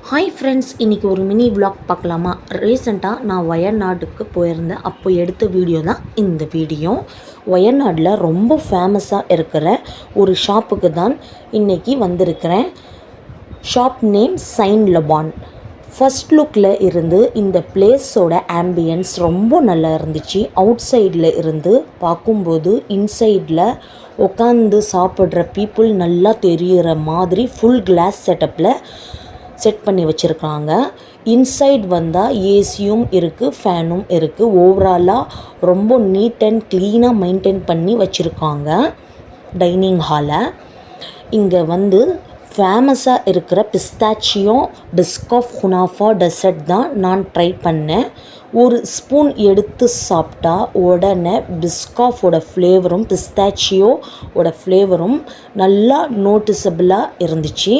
Hi friends, இன்றைக்கி ஒரு mini vlog பார்க்கலாமா? ரீசெண்டாக நான் வயநாடுக்கு போயிருந்தேன். அப்போ எடுத்த வீடியோ தான் இந்த வீடியோ. வயநாடில் ரொம்ப ஃபேமஸாக இருக்கிற ஒரு ஷாப்புக்கு தான் இன்றைக்கி வந்திருக்கிறேன். Shop name sign Laban. First லுக்கில் இருந்து இந்த பிளேஸோட ஆம்பியன்ஸ் ரொம்ப நல்லா இருந்துச்சு. அவுட் சைடில் இருந்து பார்க்கும்போது இன்சைடில் உட்காந்து சாப்பிட்ற பீப்புள் நல்லா தெரிகிற மாதிரி ஃபுல் கிளாஸ் செட்டப்பில் செட் பண்ணி வச்சுருக்காங்க. இன்சைட் வந்தால் ஏசியும் இருக்குது, ஃபேனும் இருக்குது. ஓவராலாக ரொம்ப நீட் அண்ட் க்ளீனாக மெயின்டைன் பண்ணி வச்சுருக்காங்க டைனிங் ஹாலை. இங்கே ஃபேமஸாக இருக்கிற பிஸ்தாச்சியோ பிஸ்காஃப் குனாஃபா டெசர்ட் தான் நான் ட்ரை பண்ணேன். ஒரு ஸ்பூன் எடுத்து சாப்பிட்டா உடனே பிஸ்காஃபோட ஃப்ளேவரும் பிஸ்தாச்சியோட ஃப்ளேவரும் நல்லா நோட்டிசபிளாக இருந்துச்சு.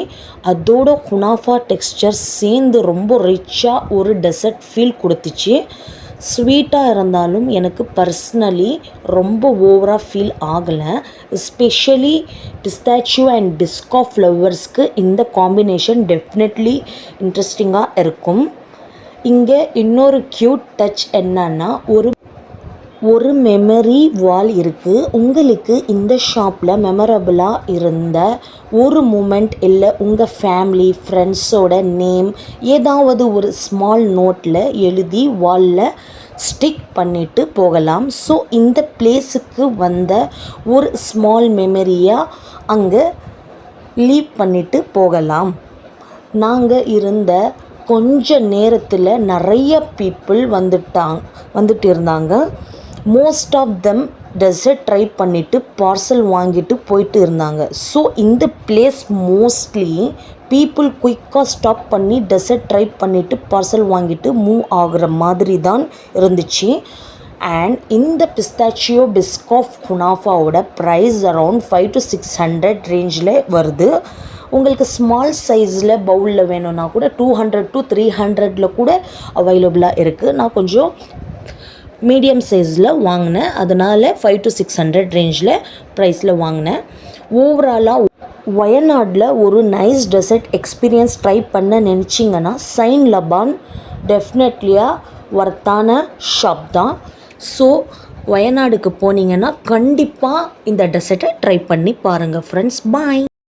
அதோட குனாஃபா டெக்ஸ்சர் சேர்ந்து ரொம்ப ரிச்சாக ஒரு டெசர்ட் ஃபீல் கொடுத்துச்சு. ஸ்வீட்டாக இருந்தாலும் எனக்கு பர்சனலி ரொம்ப ஓவராக ஃபீல் ஆகலை. எஸ்பெஷலி பிஸ்தாச்சியோ அண்ட் பிஸ்காஃப் ஃப்ளவர்ஸ்க்கு இந்த காம்பினேஷன் டெஃபினெட்லி இன்ட்ரெஸ்டிங்காக இருக்கும். இங்கே இன்னொரு க்யூட் டச் என்னன்னா ஒரு மெமரி வால் இருக்குது. உங்களுக்கு இந்த ஷாப்பில் மெமரபுளாக இருந்த ஒரு மூமெண்ட் இல்லை உங்கள் ஃபேமிலி ஃப்ரெண்ட்ஸோட நேம் ஏதாவது ஒரு ஸ்மால் நோட்டில் எழுதி வாலில் ஸ்டிக் பண்ணிவிட்டு போகலாம். ஸோ இந்த பிளேஸுக்கு வந்த ஒரு ஸ்மால் மெமரியாக அங்கே லீவ் பண்ணிவிட்டு போகலாம். நாங்கள் இருந்த கொஞ்ச நேரத்தில் நிறைய பீப்புள் வந்துட்டு இருந்தாங்க. Most of them dessert try பண்ணிவிட்டு பார்சல் வாங்கிட்டு போயிட்டு இருந்தாங்க. ஸோ இந்த பிளேஸ் மோஸ்ட்லி பீப்புள் குயிக்காக ஸ்டாப் பண்ணி டெசர்ட் ட்ரை பண்ணிவிட்டு பார்சல் வாங்கிட்டு மூவ் ஆகிற மாதிரி தான் இருந்துச்சு. அண்ட் இந்த பிஸ்தாச்சியோ பிஸ்காஃப் குனாஃபாவோட ப்ரைஸ் அரவுண்ட் 500 to 600 ரேஞ்சில் வருது. உங்களுக்கு ஸ்மால் சைஸில் பவுலில் வேணும்னா கூட 200 to 300 கூட அவைலபிளாக இருக்குது. நான் கொஞ்சம் மீடியம் சைஸில் வாங்கினேன், அதனால் 500 to 600 ரேஞ்சில் ப்ரைஸில் வாங்கினேன். ஓவராலாக வயநாடில் ஒரு நைஸ் டெசர்ட் எக்ஸ்பீரியன்ஸ் ட்ரை பண்ண நினச்சிங்கன்னா சைன் லபான் டெஃபினெட்லியாக ஒர்த்தான ஷாப் தான். ஸோ வயநாடுக்கு போனீங்கன்னா கண்டிப்பாக இந்த டெசர்ட்டை ட்ரை பண்ணி பாருங்கள் ஃப்ரெண்ட்ஸ். பாய்.